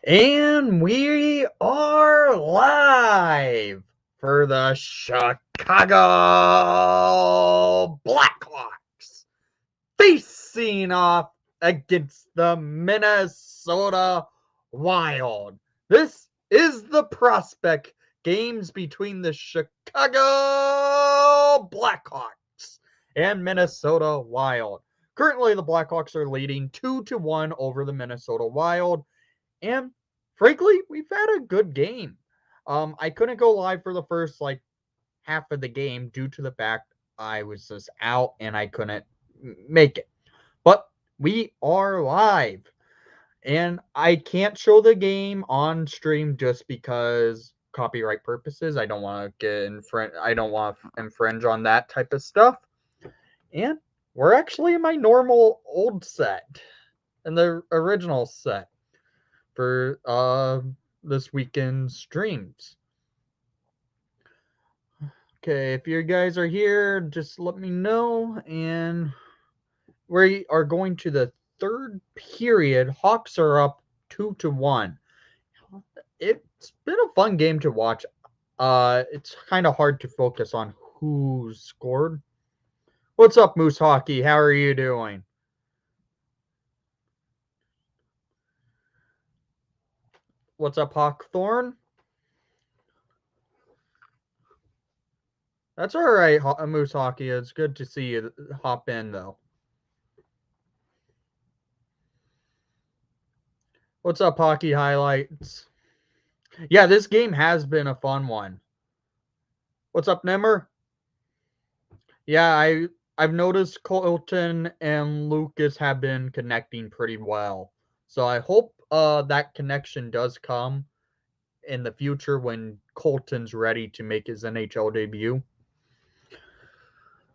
And we are live for the Chicago Blackhawks facing off against the Minnesota Wild. This is the prospect games between the Chicago Blackhawks and Minnesota Wild. Currently, the Blackhawks are leading 2-1 over the Minnesota Wild. And frankly, we've had a good game. I couldn't go live for the first half of the game due to the fact I was just out and I couldn't make it. But we are live, and I can't show the game on stream just because copyright purposes. I don't want to get infringe. I don't want to infringe on that type of stuff. And we're actually in my normal old set, in the original set for this weekend's streams. Okay, if you guys are here, just let me know. And we are going to the third period. Hawks are up 2-1. It's been a fun game to watch. It's kind of hard to focus on who scored. What's up, Moose Hawkey? How are you doing? What's up, Hawkthorn? That's all right, Moose Hockey. It's good to see you hop in, though. What's up, Hockey Highlights? Yeah, this game has been a fun one. What's up, Nimmer? Yeah, I've noticed Colton and Lucas have been connecting pretty well. So I hope that connection does come in the future when Colton's ready to make his NHL debut.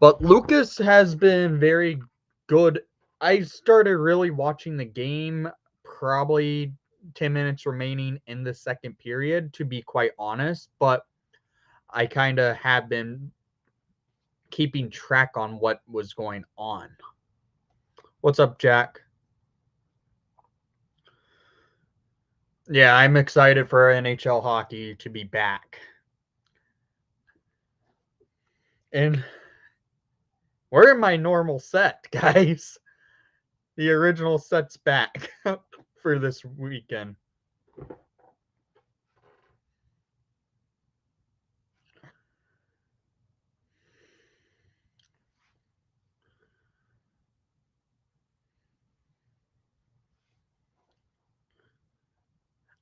But Lucas has been very good. I started really watching the game probably 10 minutes remaining in the second period, to be quite honest, but I kind of have been keeping track on what was going on. What's up, Jack? Yeah, I'm excited for NHL hockey to be back. And we're in my normal set, guys. The original set's back for this weekend.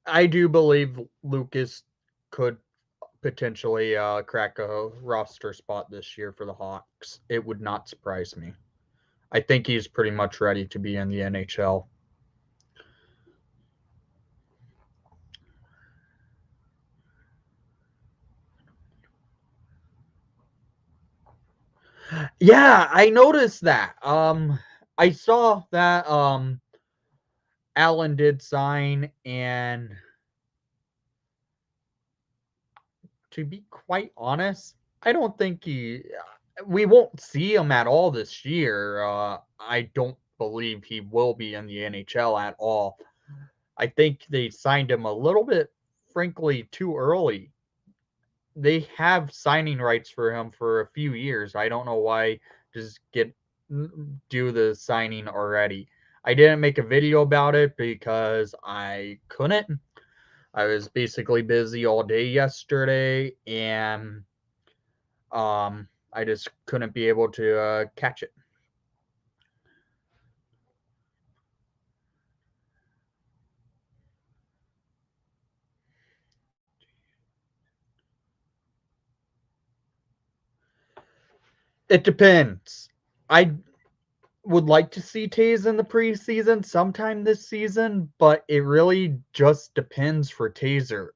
I do believe Lucas could potentially crack a roster spot this year for the Hawks. It would not surprise me. I think he's pretty much ready to be in the NHL. Yeah, I noticed that. I saw that Allen did sign, and to be quite honest, I don't think we won't see him at all this year. I don't believe he will be in the NHL at all. I think they signed him a little bit, frankly, too early. They have signing rights for him for a few years. I don't know why just do the signing already. I didn't make a video about it because I couldn't. I was basically busy all day yesterday, and I just couldn't be able to catch it. It depends. I would like to see Taze in the preseason sometime this season, but it really just depends for Taser.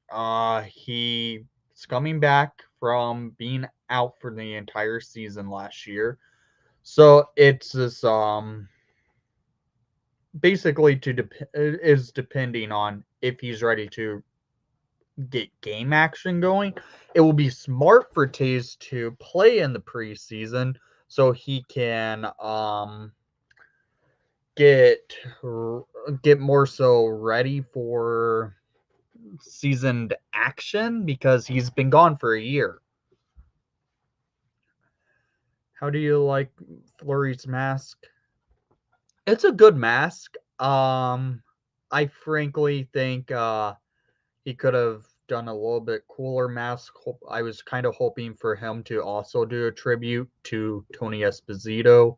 He's coming back from being out for the entire season last year. So it's this basically is depending on if he's ready to get game action going. It will be smart for Taze to play in the preseason so he can get get more so ready for seasoned action because he's been gone for a year. How do you like Fleury's mask? It's a good mask. I frankly think he could have done a little bit cooler mask. I was kind of hoping for him to also do a tribute to Tony Esposito,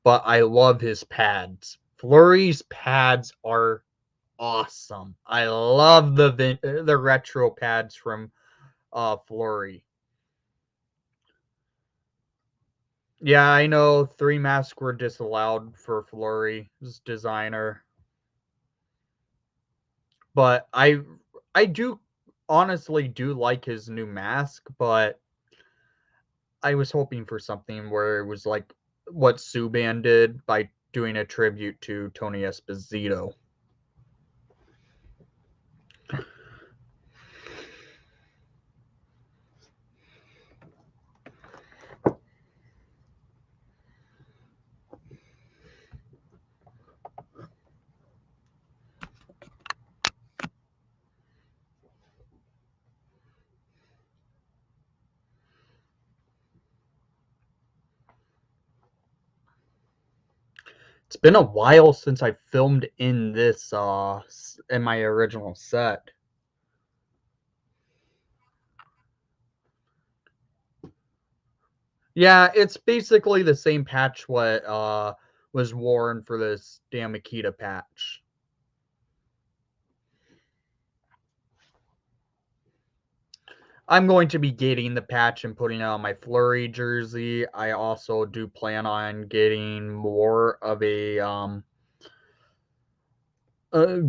but I love his pads. Fleury's pads are awesome. I love the retro pads from Fleury. Yeah, I know 3 masks were disallowed for Fleury's designer, but I do honestly do like his new mask, but I was hoping for something where it was like what Subban did by doing a tribute to Tony Esposito. It's been a while since I filmed in this in my original set. Yeah, it's basically the same patch what was worn for this damn Akita patch. I'm going to be getting the patch and putting it on my Flurry jersey. I also do plan on getting more of a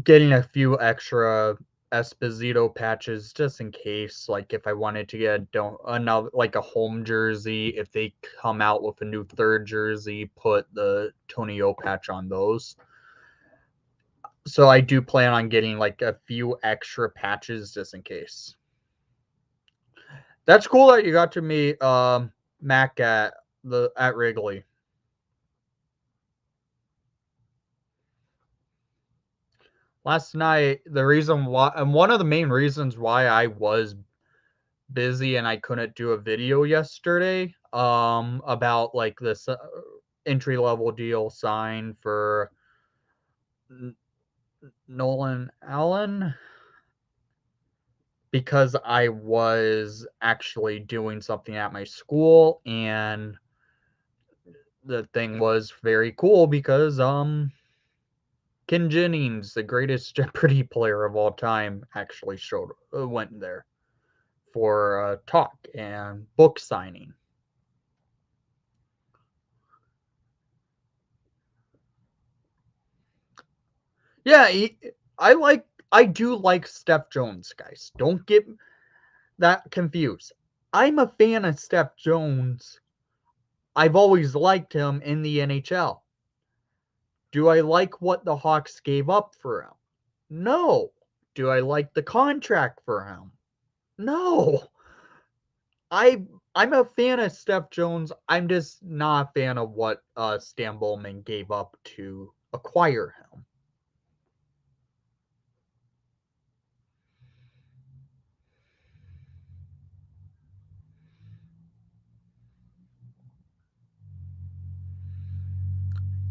getting a few extra Esposito patches just in case, like if I wanted to get another like a home jersey, if they come out with a new third jersey, put the Tony O patch on those. So I do plan on getting like a few extra patches just in case. That's cool that you got to meet Mac at Wrigley. Last night, the reason why, and one of the main reasons why I was busy and I couldn't do a video yesterday, about like this entry level deal signed for Nolan Allen, because I was actually doing something at my school, and the thing was very cool because Ken Jennings, the greatest Jeopardy player of all time, actually went there for a talk and book signing. Yeah, I do like Steph Jones, guys. Don't get that confused. I'm a fan of Steph Jones. I've always liked him in the NHL. Do I like what the Hawks gave up for him? No. Do I like the contract for him? No. I I'm a fan of Steph Jones. I'm just not a fan of what Stan Bowman gave up to acquire him.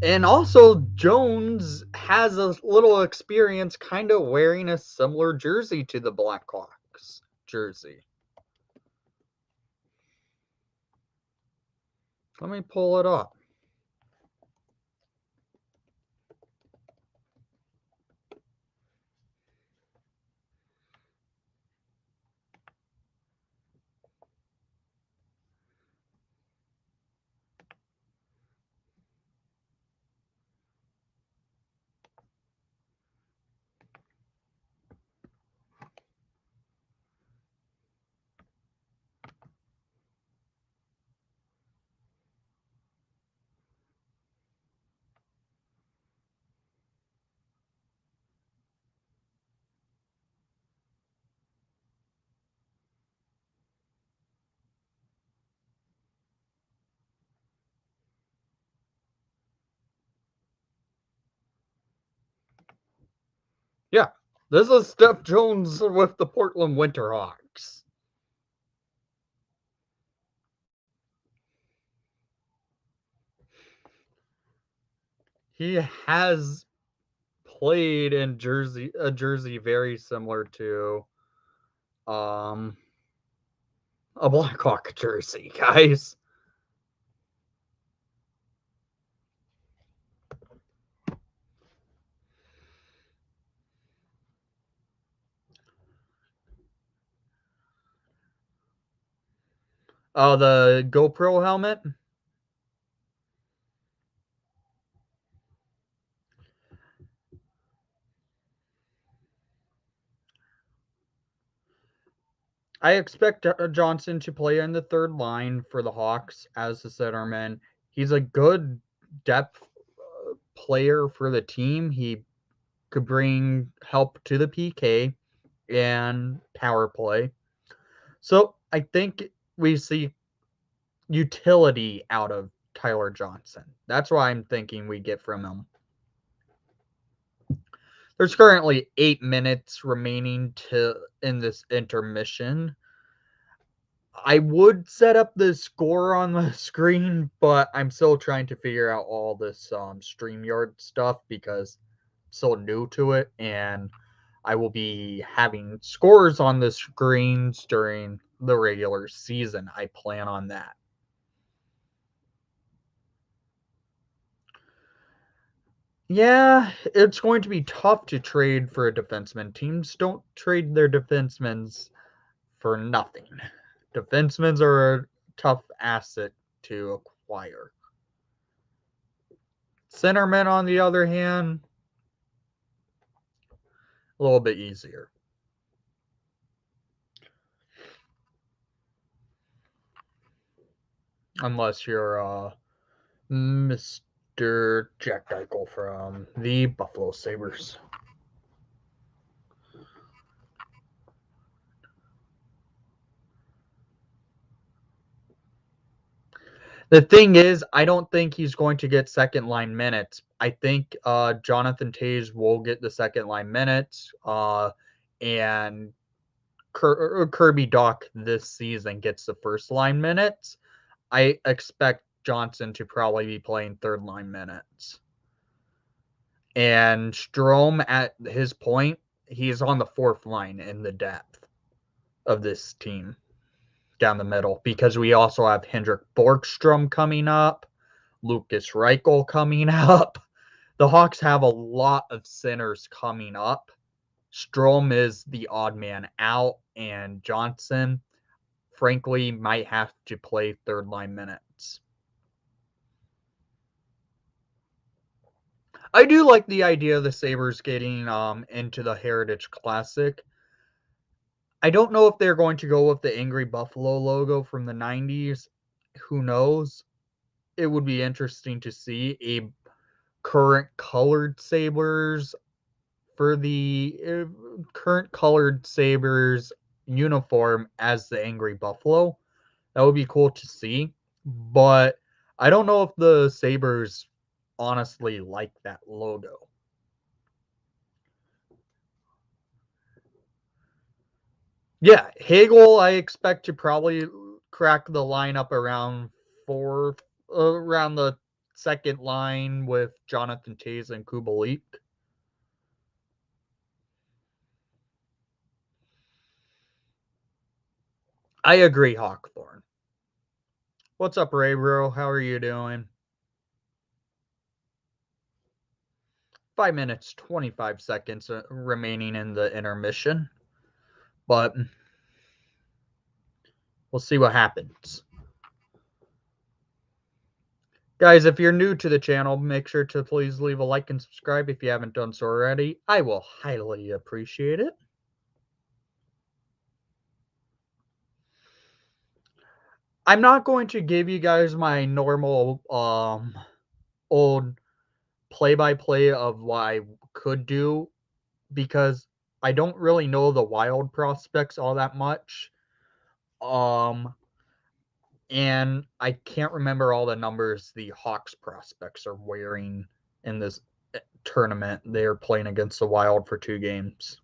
And also, Jones has a little experience kind of wearing a similar jersey to the Blackhawks jersey. Let me pull it up. This is Steph Jones with the Portland Winterhawks. He has played in a jersey very similar to a Blackhawk jersey, guys. Oh, the GoPro helmet. I expect Johnson to play in the third line for the Hawks as the centerman. He's a good depth player for the team. He could bring help to the PK and power play. So I think we see utility out of Tyler Johnson. That's what I'm thinking we get from him. There's currently 8 minutes remaining in this intermission. I would set up the score on the screen, but I'm still trying to figure out all this StreamYard stuff because I'm so new to it, and I will be having scores on the screens during the regular season. I plan on that. Yeah, it's going to be tough to trade for a defenseman. Teams don't trade their defensemen for nothing. Defensemen are a tough asset to acquire. Centermen, on the other hand, a little bit easier. Unless you're Mr. Jack Eichel from the Buffalo Sabres. The thing is, I don't think he's going to get second line minutes. I think Jonathan Toews will get the second line minutes, and Kirby Dach this season gets the first line minutes. I expect Johnson to probably be playing third line minutes. And Strome, at his point, he's on the fourth line in the depth of this team down the middle because we also have Hendrik Borgstrom coming up, Lucas Reichel coming up. The Hawks have a lot of centers coming up. Strome is the odd man out, and Johnson, frankly, might have to play third line minutes. I do like the idea of the Sabres getting into the Heritage Classic. I don't know if they're going to go with the Angry Buffalo logo from the 90s. Who knows? It would be interesting to see a current colored Sabres for the current colored Sabres uniform as the Angry Buffalo. That would be cool to see. But I don't know if the Sabres honestly like that logo. Yeah, Hagel, I expect to probably crack the lineup around around the second line with Jonathan Toews and Kubalik. I agree, Hawkthorne. What's up, Ray Bro? How are you doing? 5 minutes, 25 seconds remaining in the intermission. But we'll see what happens. Guys, if you're new to the channel, make sure to please leave a like and subscribe if you haven't done so already. I will highly appreciate it. I'm not going to give you guys my normal old play-by-play of what I could do because I don't really know the Wild prospects all that much. And I can't remember all the numbers the Hawks prospects are wearing in this tournament. They're playing against the Wild for 2 games.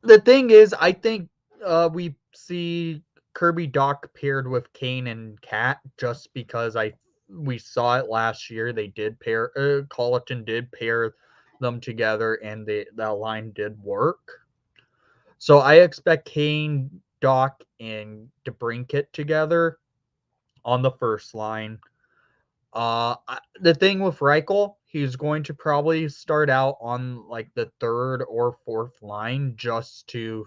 The thing is, I think we see Kirby Doc paired with Kane and Cat just because we saw it last year. They did pair Colleton did pair them together, and that line did work. So I expect Kane, Doc, and DeBrincat together on the first line. The thing with Reichel, he's going to probably start out on like the third or fourth line just to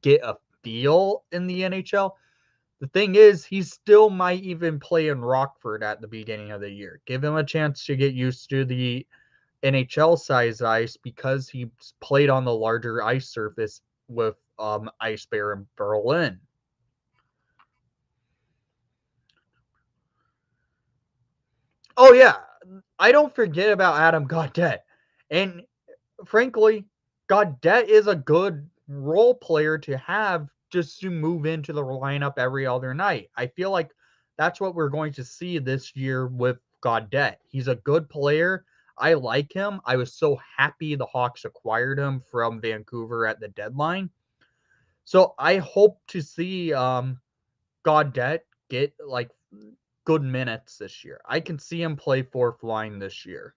get a feel in the NHL. The thing is, he still might even play in Rockford at the beginning of the year. Give him a chance to get used to the NHL size ice because he played on the larger ice surface with Ice Bear in Berlin. Oh yeah, I don't forget about Adam Gaudette. And frankly, Gaudette is a good role player to have just to move into the lineup every other night. I feel like that's what we're going to see this year with Gaudette. He's a good player. I like him. I was so happy the Hawks acquired him from Vancouver at the deadline. So I hope to see Gaudette get like good minutes this year. I can see him play fourth line this year.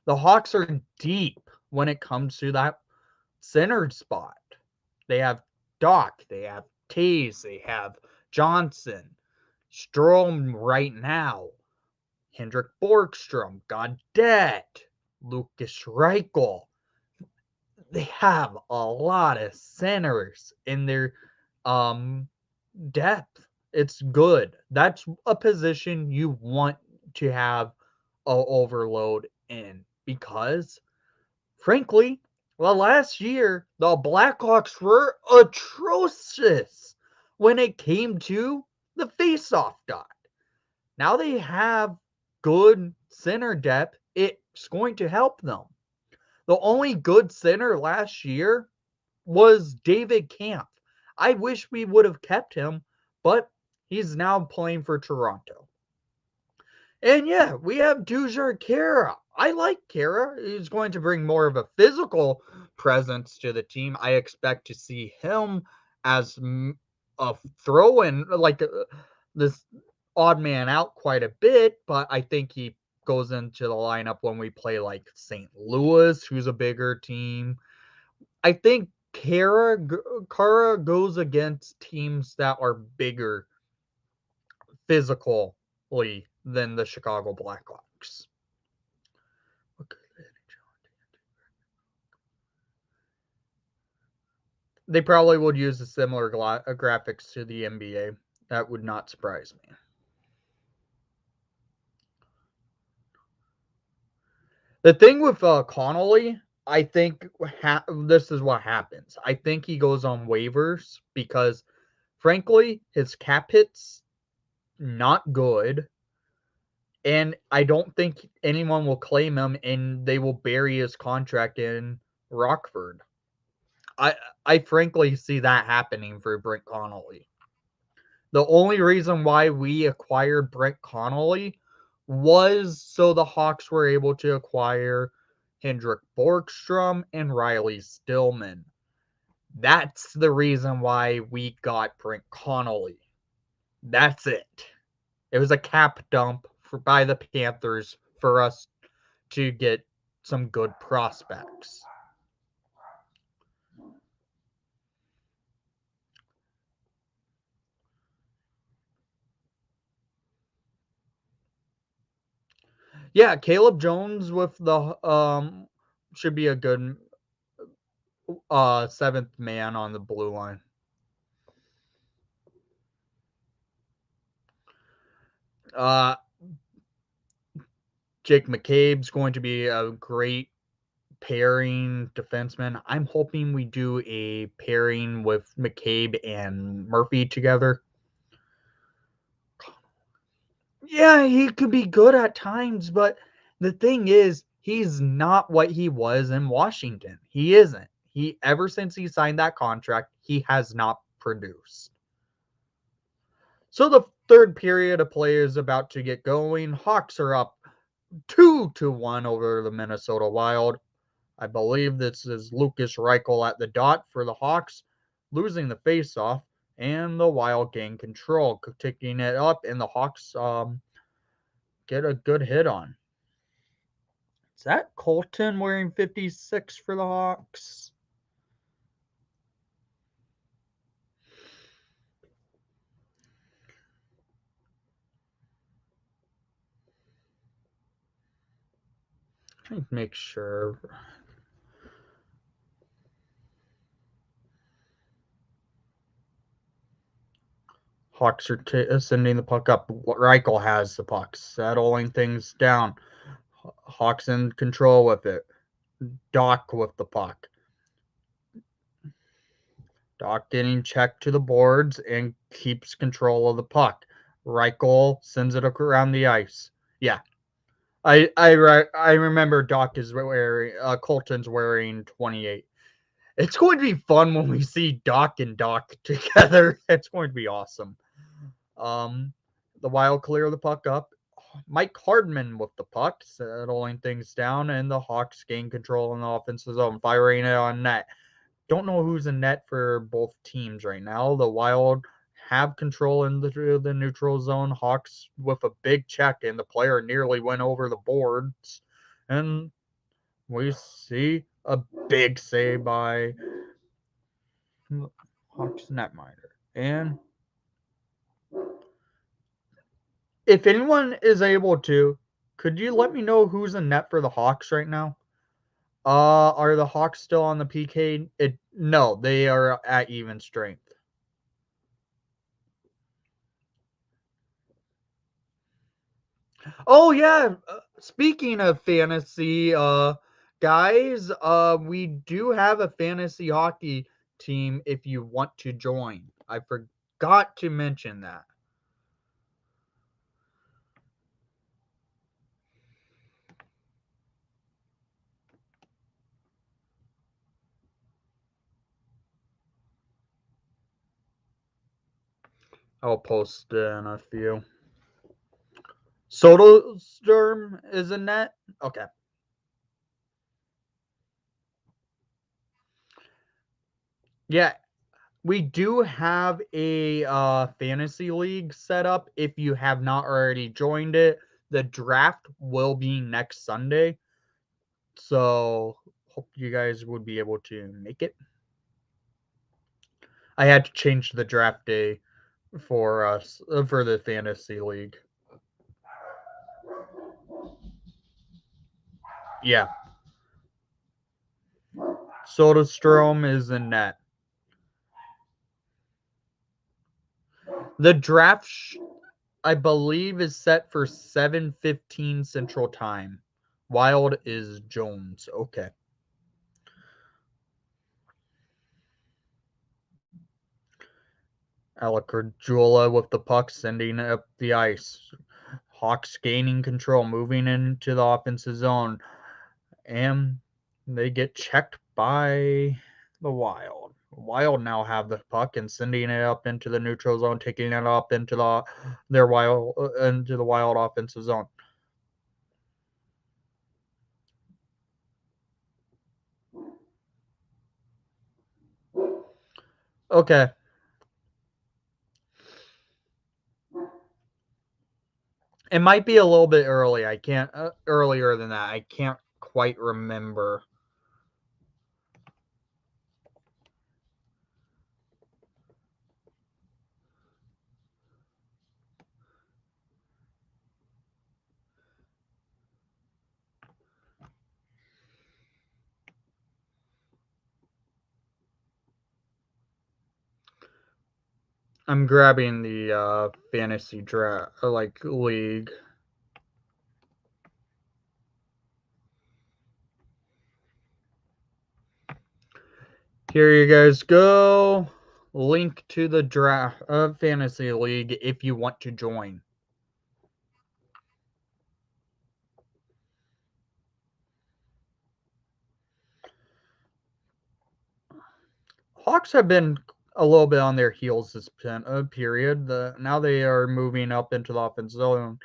The Hawks are deep when it comes to that center spot. They have Doc, they have Taze, they have Johnson, Strom right now, Hendrik Borgstrom, Gaudette, Lucas Reichel. They have a lot of centers in their um depth. It's good. That's a position you want to have a overload in because frankly, well, last year the Blackhawks were atrocious when it came to the faceoff dot. Now they have good center depth. It's going to help them. The only good center last year was David Kampf. I wish we would have kept him, but he's now playing for Toronto. And yeah, we have Dujar Kara. I like Kara. He's going to bring more of a physical presence to the team. I expect to see him as a throw in, like this odd man out quite a bit, but I think he goes into the lineup when we play like St. Louis, who's a bigger team. I think Kara goes against teams that are bigger physically than the Chicago Blackhawks. They probably would use a similar graphics to the NBA. That would not surprise me. The thing with Connolly, I think this is what happens. I think he goes on waivers because, frankly, his cap hit's not good. And I don't think anyone will claim him and they will bury his contract in Rockford. I I frankly see that happening for Brent Connolly. The only reason why we acquired Brent Connolly was so the Hawks were able to acquire Hendrik Borgstrom and Riley Stillman. That's the reason why we got Brent Connolly. That's it. It was a cap dump by the Panthers for us to get some good prospects. Yeah, Caleb Jones with the should be a good seventh man on the blue line. Uh Jake McCabe's going to be a great pairing defenseman. I'm hoping we do a pairing with McCabe and Murphy together. Yeah, he could be good at times, but the thing is, he's not what he was in Washington. He isn't. He ever since he signed that contract, he has not produced. So the third period of play is about to get going. Hawks are up 2-1 over the Minnesota Wild. I believe this is Lucas Reichel at the dot for the Hawks, losing the faceoff, and the Wild gain control, taking it up, and the Hawks get a good hit on. Is that Colton wearing 56 for the Hawks? Let me make sure. Hawks are sending the puck up. Reichel has the puck, settling things down. Hawks in control with it. Doc with the puck. Doc getting checked to the boards and keeps control of the puck. Reichel sends it around the ice. Yeah, I remember Doc is wearing Colton's wearing 28. It's going to be fun when we see Doc and Doc together. It's going to be awesome. The Wild clear the puck up. Mike Hardman with the puck, settling things down, and the Hawks gain control in the offensive zone, firing it on net. Don't know who's in net for both teams right now. The Wild have control in the neutral zone. Hawks with a big check, and the player nearly went over the boards. And we see a big save by Hawks netminder. And if anyone is able to, could you let me know who's in net for the Hawks right now? Are the Hawks still on the PK? No, they are at even strength. Oh yeah, speaking of fantasy, guys, we do have a fantasy hockey team if you want to join. I forgot to mention that. I'll post in a few. Soderstrom is in net. Okay. Yeah, we do have a fantasy league set up. If you have not already joined it, the draft will be next Sunday. So hope you guys would be able to make it. I had to change the draft day for us for the fantasy league. Yeah, Soderstrom is in net. The draft, I believe, is set for 7:15 Central Time. Wild is Jones. Okay. Alacardula with the puck, sending it up the ice. Hawks gaining control, moving into the offensive zone, and they get checked by the Wild. Wild now have the puck and sending it up into the neutral zone, taking it up into the Wild offensive zone. Okay. It might be a little bit early. I can't earlier than that. I can't quite remember. I'm grabbing the fantasy draft like league. Here you guys go. Link to the draft fantasy league if you want to join. Hawks have been a little bit on their heels this period. Now they are moving up into the offensive zone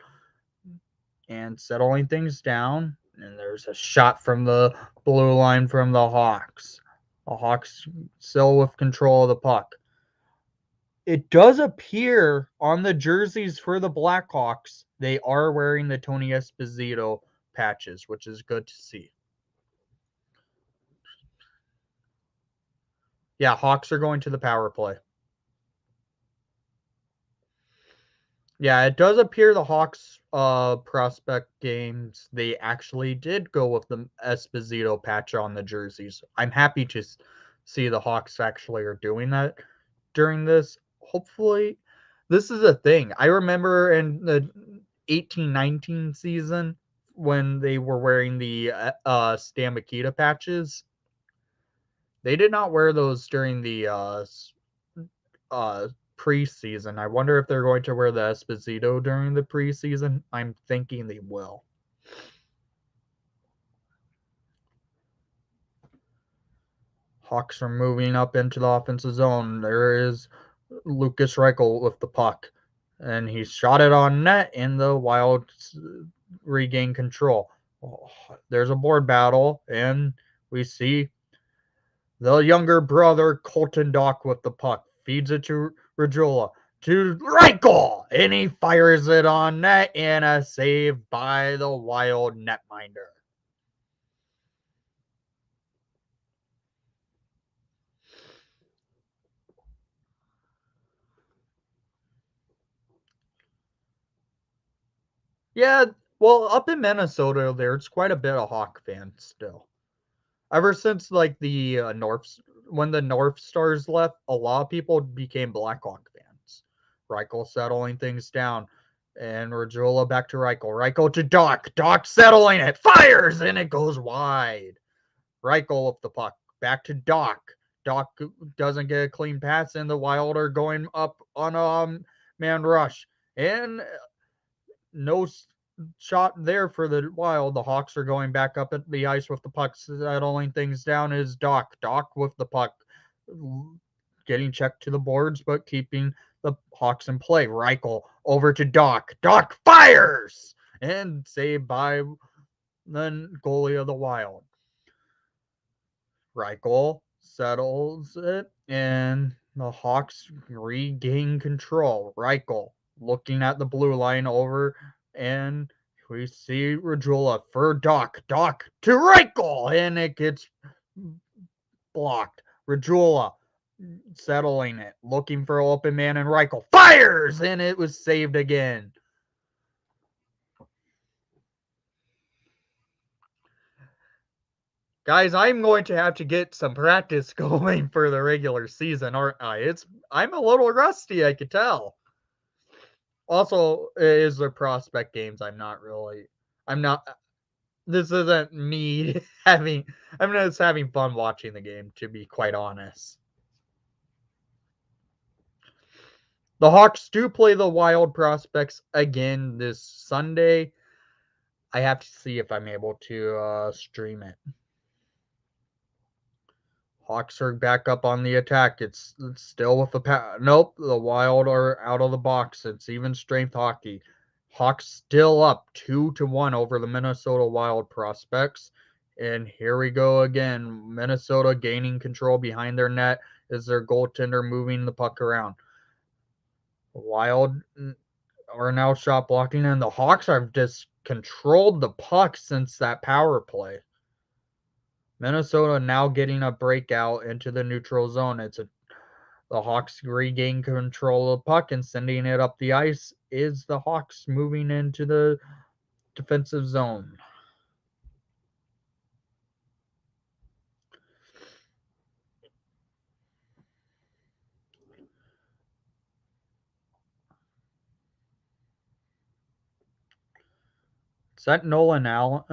and settling things down. And there's a shot from the blue line from the Hawks. The Hawks still with control of the puck. It does appear on the jerseys for the Blackhawks, they are wearing the Tony Esposito patches, which is good to see. Yeah, Hawks are going to the power play. Yeah, it does appear the Hawks prospect games, they actually did go with the Esposito patch on the jerseys. I'm happy to see the Hawks actually are doing that during this. Hopefully, this is a thing. I remember in the 18-19 season when they were wearing the Stan Mikita patches. They did not wear those during the preseason. I wonder if they're going to wear the Esposito during the preseason. I'm thinking they will. Hawks are moving up into the offensive zone. There is Lucas Reichel with the puck. And he shot it on net, and the Wild regain control. Oh, there's a board battle, and we see the younger brother, Colton Dock, with the puck. Feeds it to Regula. To Reichel! And he fires it on net, and a save by the Wild netminder. Yeah, well, up in Minnesota, there's quite a bit of Hawk fans still. Ever since like the when the North Stars left, a lot of people became Blackhawk fans. Reichel settling things down, and Regula back to Reichel. Reichel to Doc. Doc settling it, fires, and it goes wide. Reichel with the puck, back to Doc. Doc doesn't get a clean pass, and the Wild are going up on a man rush, and no shot there for the Wild. The Hawks are going back up at the ice with the puck, settling things down is Doc. Doc with the puck, getting checked to the boards, but keeping the Hawks in play. Reichel over to Doc. Doc fires! And saved by the goalie of the Wild. Reichel settles it, and the Hawks regain control. Reichel looking at the blue line over, and we see Regula for Doc. Doc to Reichel, and it gets blocked. Regula settling it, looking for open man, and Reichel fires, and it was saved again. Guys, I'm going to have to get some practice going for the regular season, aren't I? I'm a little rusty, I could tell. Also, is the prospect games. I'm not. This isn't me I'm just having fun watching the game, to be quite honest. The Hawks do play the Wild prospects again this Sunday. I have to see if I'm able to stream it. Hawks are back up on the attack. It's still with the nope. The Wild are out of the box. It's even strength hockey. Hawks still up 2-1 over the Minnesota Wild prospects. And here we go again. Minnesota gaining control behind their net as their goaltender moving the puck around. The Wild are now shot blocking, and the Hawks have just controlled the puck since that power play. Minnesota now getting a breakout into the neutral zone. The Hawks regain control of the puck and sending it up the ice is the Hawks moving into the defensive zone. Is that Nolan Allen?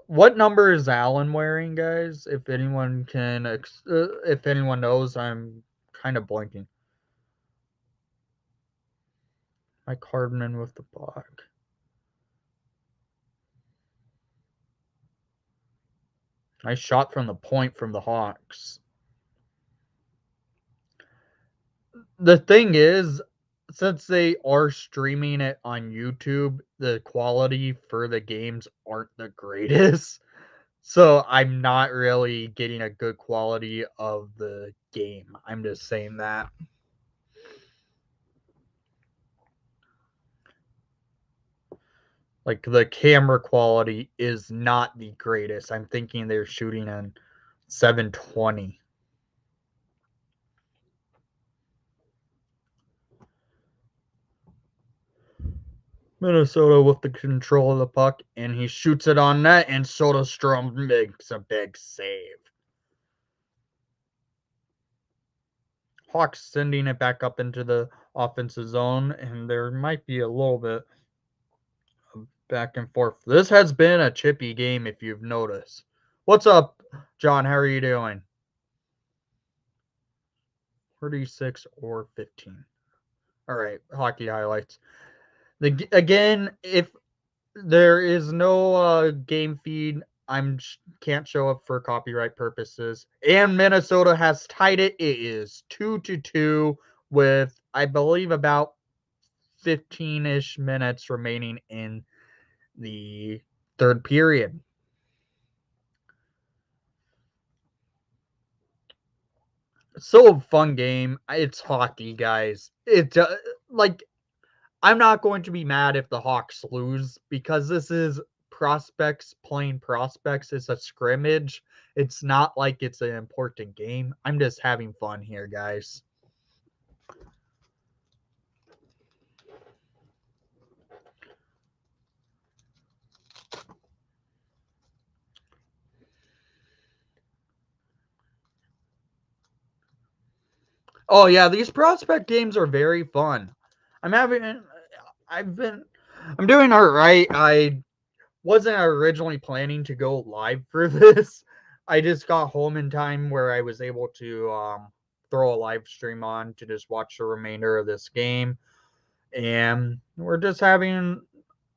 What number is Allen wearing, guys? If anyone if anyone knows, I'm kind of blanking. Mike Hardman with the puck. Nice shot from the point from the Hawks. The thing is, since they are streaming it on YouTube, the quality for the games aren't the greatest. So I'm not really getting a good quality of the game. I'm just saying that. Like the camera quality is not the greatest. I'm thinking they're shooting in 720. Minnesota with the control of the puck, and he shoots it on net, and Soderstrom makes a big save. Hawks sending it back up into the offensive zone, and there might be a little bit of back and forth. This has been a chippy game, if you've noticed. What's up, John? How are you doing? 36 or 15. All right, hockey highlights. Again, if there is no game feed, I'm can't show up for copyright purposes. And Minnesota has tied it. It is 2-2 with, I believe, about 15-ish minutes remaining in the third period. So fun game. It's hockey, guys. It like I'm not going to be mad if the Hawks lose because this is prospects playing prospects. It's a scrimmage. It's not like it's an important game. I'm just having fun here, guys. Oh yeah, these prospect games are very fun. I'm having I've been I'm doing all right. I wasn't originally planning to go live for this. I just got home in time where I was able to throw a live stream on to just watch the remainder of this game. And we're just having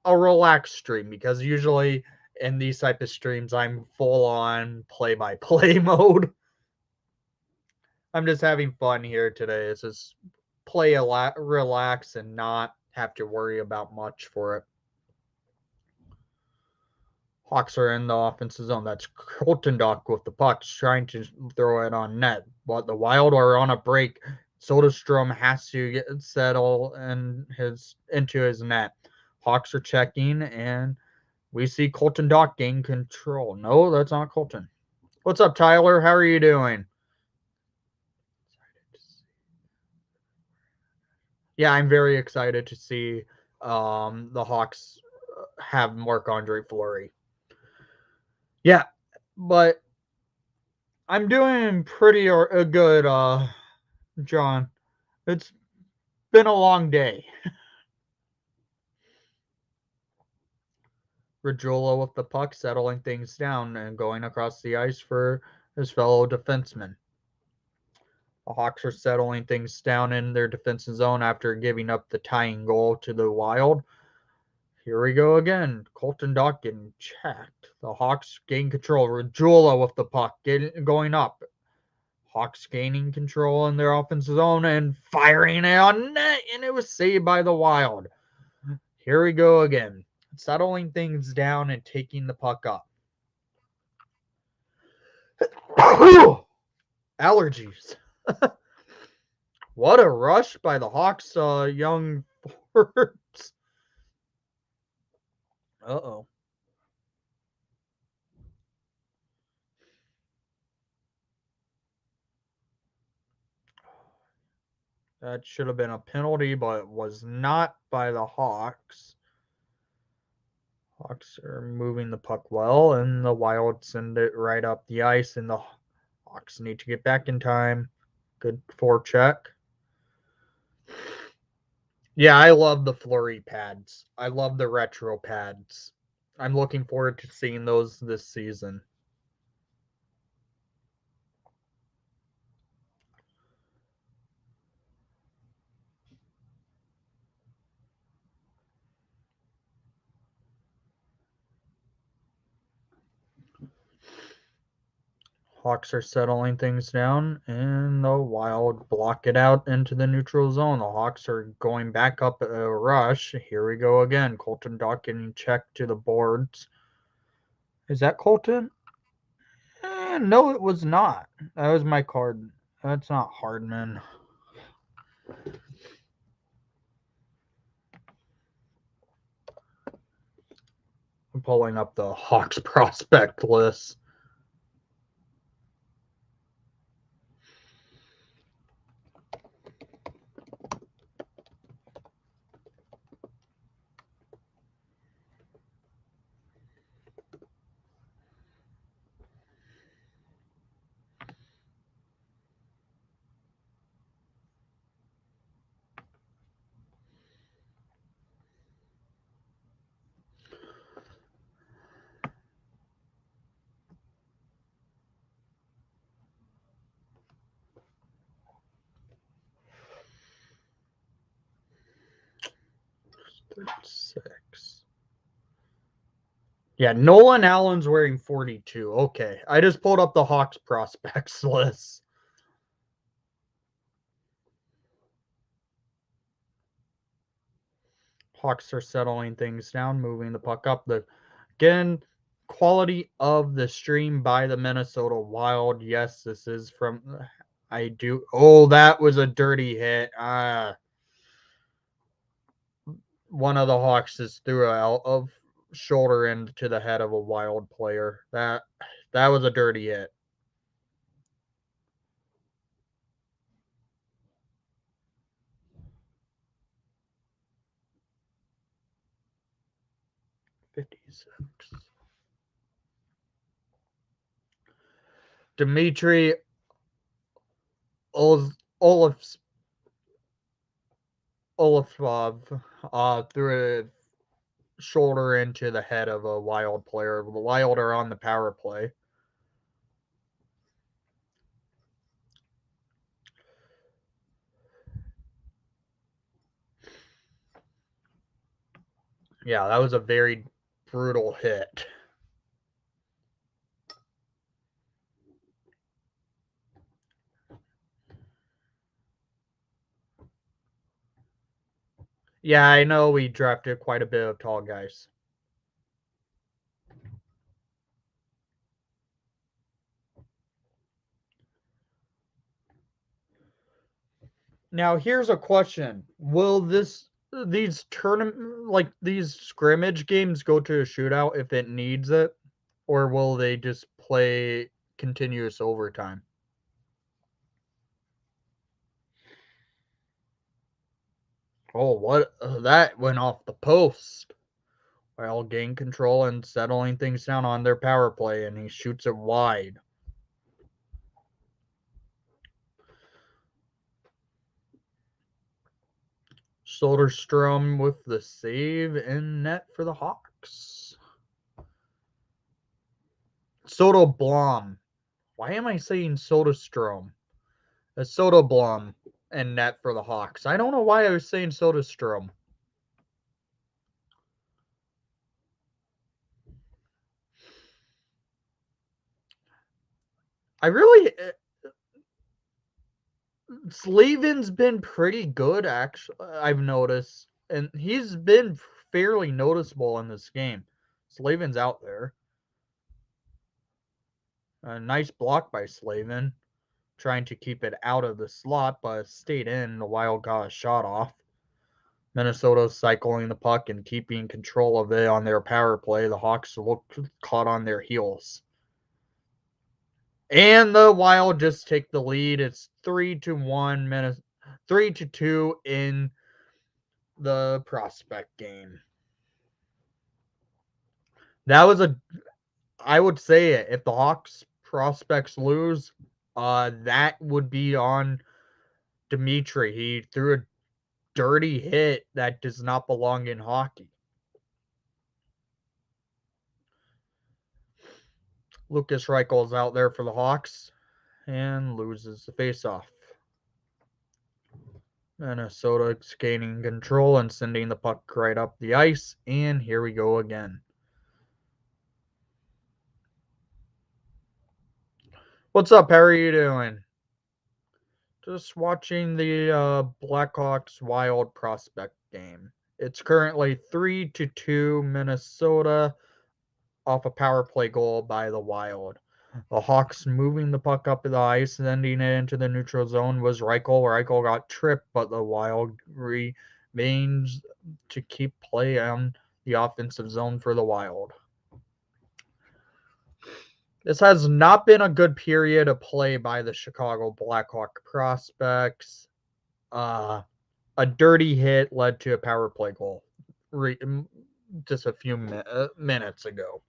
a relaxed stream because usually in these type of streams I'm full on play by play mode. I'm just having fun here today. It's just play a lot, relax, and not have to worry about much for it. Hawks are in the offensive zone. That's Colton Dock with the puck, trying to throw it on net. But the Wild are on a break. Soderstrom has to get settle into his net. Hawks are checking, and we see Colton Dock gain control. No, that's not Colton. What's up, Tyler? How are you doing? Yeah, I'm very excited to see the Hawks have Marc-Andre Fleury. Yeah, but I'm doing pretty good, John. It's been a long day. Regula with the puck, settling things down and going across the ice for his fellow defenseman. The Hawks are settling things down in their defensive zone after giving up the tying goal to the Wild. Here we go again. Colton Dock getting checked. The Hawks gain control. Regula with the puck going up. Hawks gaining control in their offensive zone and firing it on net, and it was saved by the Wild. Here we go again. Settling things down and taking the puck up. Allergies. What a rush by the Hawks young forwards. Uh-oh. That should have been a penalty, but it was not by the Hawks. Hawks are moving the puck well, and the Wild send it right up the ice, and the Hawks need to get back in time. Good forecheck. Yeah, I love the Flurry pads. I love the retro pads. I'm looking forward to seeing those this season. Hawks are settling things down, and the Wild block it out into the neutral zone. The Hawks are going back up a rush. Here we go again. Colton Dock getting checked to the boards. Is that Colton? No, it was not. That was my card. That's not Hardman. I'm pulling up the Hawks prospect list. Six. Yeah, Nolan Allen's wearing 42. Okay, I just pulled up the Hawks prospects list. Hawks are settling things down, moving the puck up. Again, quality of the stream by the Minnesota Wild. Yes, this is from. I do. Oh, that was a dirty hit. One of the Hawks just threw a shoulder into the head of a Wild player. That was a dirty hit. '56. Dmitry Olafsov threw a shoulder into the head of a Wild player. The Wild are on the power play. Yeah, that was a very brutal hit. Yeah, I know we drafted quite a bit of tall guys. Now, here's a question. Will these tournament like these scrimmage games go to a shootout if it needs it, or will they just play continuous overtime? Oh, what that went off the post. While gain control and settling things down on their power play, and he shoots it wide. Soderstrom with the save in net for the Hawks. Soderblom. Why am I saying Soderstrom? It's Soderblom in net for the Hawks. I don't know why I was saying Soderstrom. I really Slavin's been pretty good, actually. I've noticed, and he's been fairly noticeable in this game. Slavin's out there. A nice block by Slavin, trying to keep it out of the slot, but stayed in. The Wild got a shot off. Minnesota cycling the puck and keeping control of it on their power play. The Hawks looked caught on their heels. And the Wild just take the lead. It's 3-1, 3-2 in the prospect game. That was I would say it. If the Hawks prospects lose, that would be on Dmitry. He threw a dirty hit that does not belong in hockey. Lucas Reichel's out there for the Hawks and loses the faceoff. Minnesota's gaining control and sending the puck right up the ice, and here we go again. What's up? How are you doing? Just watching the Blackhawks Wild prospect game. It's currently 3-2 Minnesota off a power play goal by the Wild. The Hawks moving the puck up the ice, sending it into the neutral zone was Reichel. Reichel got tripped, but the Wild remains to keep play on the offensive zone for the Wild. This has not been a good period of play by the Chicago Blackhawk prospects. A dirty hit led to a power play goal just a few minutes ago.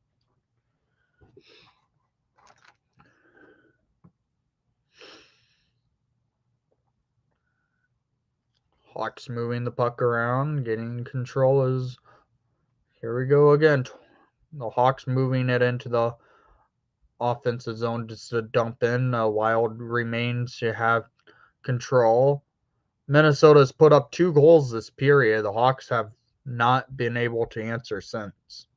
Hawks moving the puck around, getting control is here we go again. The Hawks moving it into the offensive zone just to dump in. Wild remains to have control. Minnesota's put up 2 goals this period. The Hawks have not been able to answer since.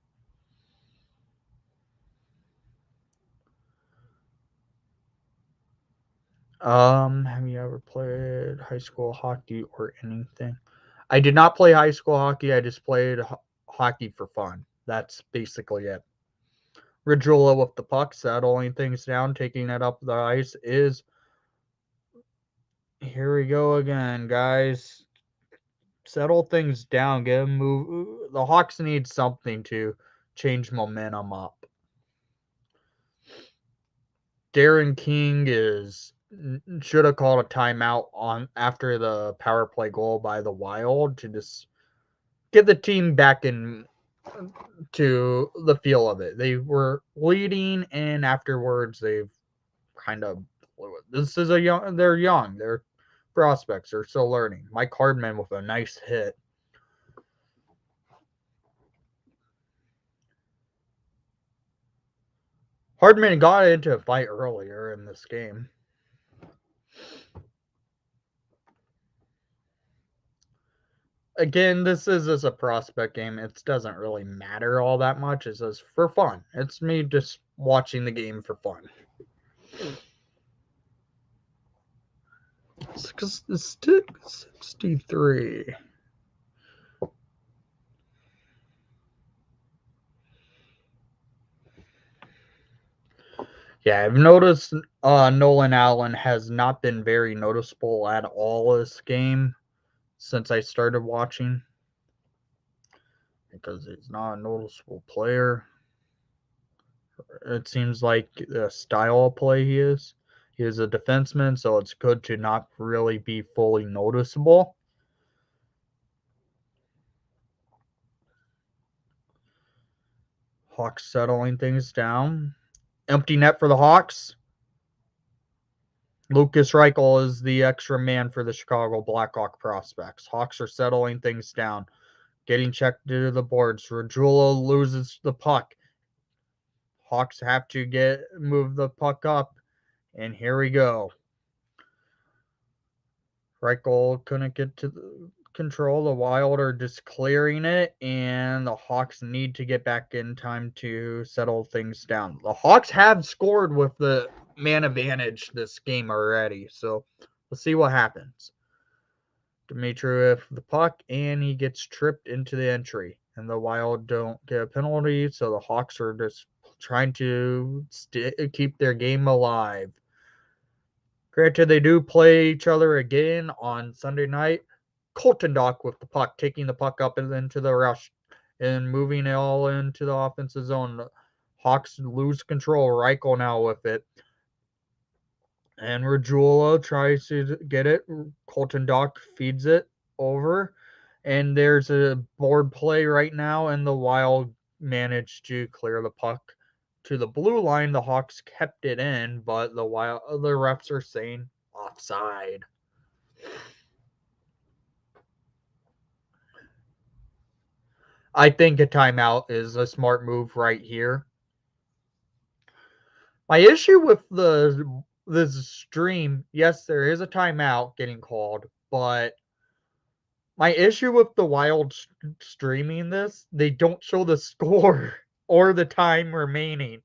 Have you ever played high school hockey or anything? I did not play high school hockey. I just played hockey for fun. That's basically it. Regula with the puck, settling things down, taking it up the ice is. Here we go again, guys. Settle things down. Get them move. The Hawks need something to change momentum up. Darren King should have called a timeout on after the power play goal by the Wild to just get the team back in to the feel of it. They were leading, and afterwards they've kind of this is a young. They're young. They're prospects. They're still learning. Mike Hardman with a nice hit. Hardman got into a fight earlier in this game. Again, this is as a prospect game. It doesn't really matter all that much. It's just for fun. It's me just watching the game for fun. 63. Yeah, I've noticed Nolan Allen has not been very noticeable at all this game since I started watching because he's not a noticeable player. It seems like the style of play he is. He is a defenseman, so it's good to not really be fully noticeable. Hawks settling things down. Empty net for the Hawks. Lucas Reichel is the extra man for the Chicago Blackhawk prospects. Hawks are settling things down. Getting checked to the boards. Regula loses the puck. Hawks have to move the puck up. And here we go. Reichel couldn't get to the control. The Wild are just clearing it, and the Hawks need to get back in time to settle things down. The Hawks have scored with the man advantage this game already, so let's see what happens. Dimitriev the puck, and he gets tripped into the entry, and the Wild don't get a penalty, so the Hawks are just trying to keep their game alive. Granted, they do play each other again on Sunday night. Colton Dock with the puck, taking the puck up and into the rush and moving it all into the offensive zone. Hawks lose control. Reichel now with it. And Regula tries to get it. Colton Dock feeds it over. And there's a board play right now, and the Wild managed to clear the puck to the blue line. The Hawks kept it in, but the refs are saying offside. I think a timeout is a smart move right here. My issue with this stream, yes, there is a timeout getting called, but my issue with the Wild streaming this, they don't show the score or the time remaining.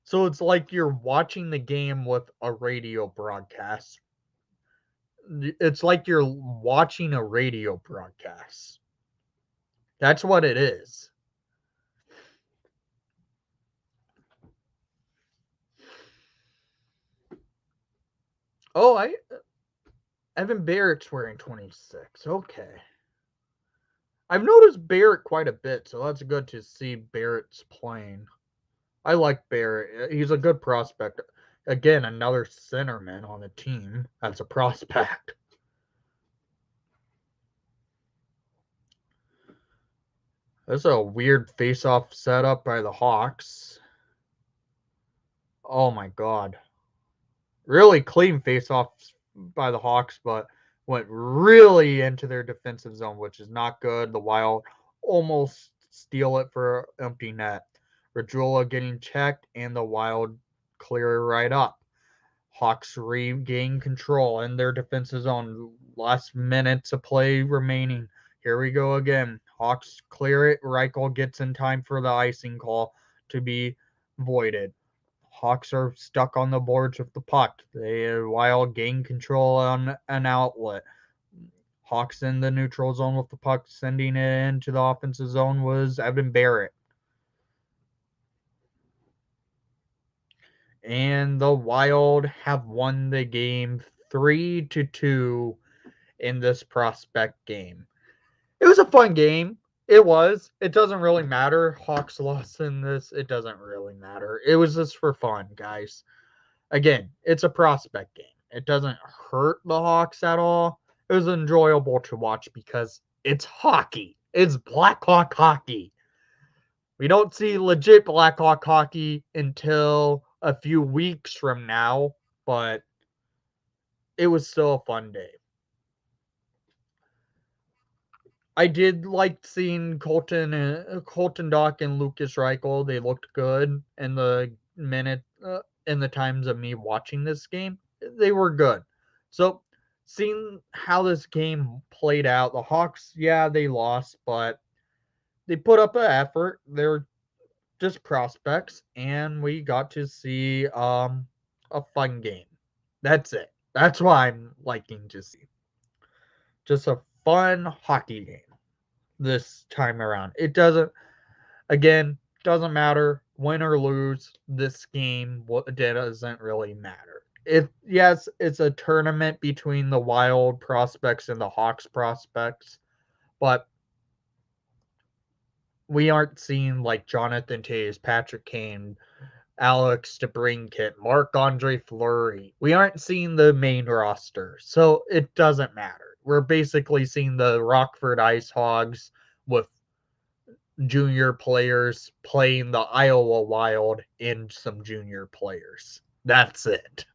So it's like you're watching the game with a radio broadcast. It's like you're watching a radio broadcast. That's what it is. Oh, Evan Barrett's wearing 26. Okay. I've noticed Barrett quite a bit, so that's good to see Barrett's playing. I like Barrett. He's a good prospect. Again, another centerman on the team as a prospect. This is a weird face-off setup by the Hawks. Oh my god. Really clean face-offs by the Hawks, but went really into their defensive zone, which is not good. The Wild almost steal it for empty net. Radula getting checked, and the Wild clear right up. Hawks regain control in their defensive zone. Last minutes of play remaining. Here we go again. Hawks clear it. Reichel gets in time for the icing call to be voided. Hawks are stuck on the boards with the puck. They Wild gain control on an outlet. Hawks in the neutral zone with the puck, sending it into the offensive zone was Evan Barrett. And the Wild have won the game 3-2 in this prospect game. It was a fun game. It was. It doesn't really matter. Hawks lost in this. It doesn't really matter. It was just for fun, guys. Again, it's a prospect game. It doesn't hurt the Hawks at all. It was enjoyable to watch because it's hockey. It's Blackhawk hockey. We don't see legit Blackhawk hockey until a few weeks from now, but it was still a fun day. I did like seeing Colton Dock and Lucas Reichel. They looked good in the in the times of me watching this game. They were good. So seeing how this game played out, the Hawks, yeah, they lost, but they put up an effort. They're just prospects, and we got to see a fun game. That's it. That's why I'm liking to see. Just a fun hockey game this time around. It doesn't matter win or lose this game. What doesn't really matter. Yes, it's a tournament between the Wild prospects and the Hawks prospects, but we aren't seeing like Jonathan Toews, Patrick Kane, Alex DeBrincat, Marc-Andre Fleury. We aren't seeing the main roster, so it doesn't matter. We're basically seeing the Rockford Ice Hogs with junior players playing the Iowa Wild and some junior players. That's it.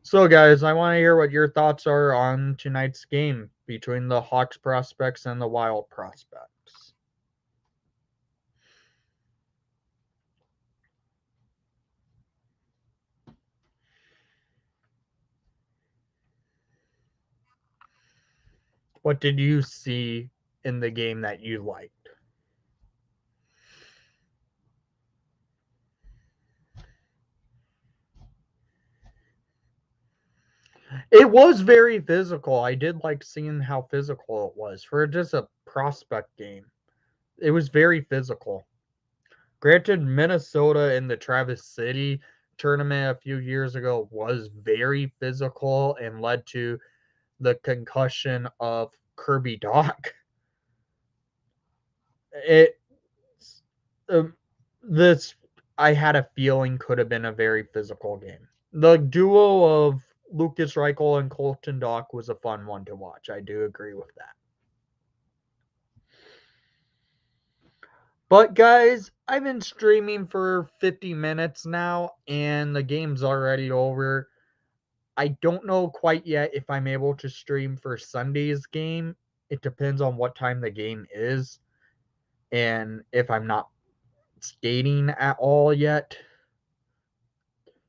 So, guys, I want to hear what your thoughts are on tonight's game between the Hawks prospects and the Wild prospects. What did you see in the game that you liked? It was very physical. I did like seeing how physical it was for just a prospect game. It was very physical. Granted, Minnesota in the Travis City tournament a few years ago was very physical and led to the concussion of Kirby Doc. It this I had a feeling could have been a very physical game. The duo of Lucas Reichel and Colton Dock was a fun one to watch. I do agree with that. But guys, I've been streaming for 50 minutes now and the game's already over. I don't know quite yet if I'm able to stream for Sunday's game. It depends on what time the game is and if I'm not skating at all yet.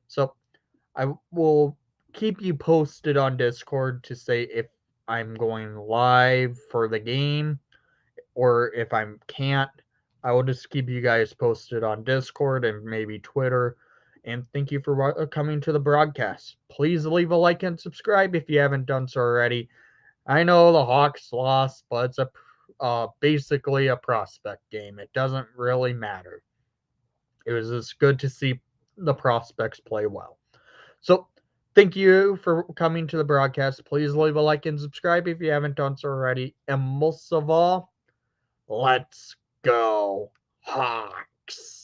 So I will keep you posted on Discord to say if I'm going live for the game or if I can't. I will just keep you guys posted on Discord and maybe Twitter. And thank you for coming to the broadcast. Please leave a like and subscribe if you haven't done so already. I know the Hawks lost, but it's basically a prospect game. It doesn't really matter. It was just good to see the prospects play well. So, thank you for coming to the broadcast. Please leave a like and subscribe if you haven't done so already. And most of all, let's go Hawks.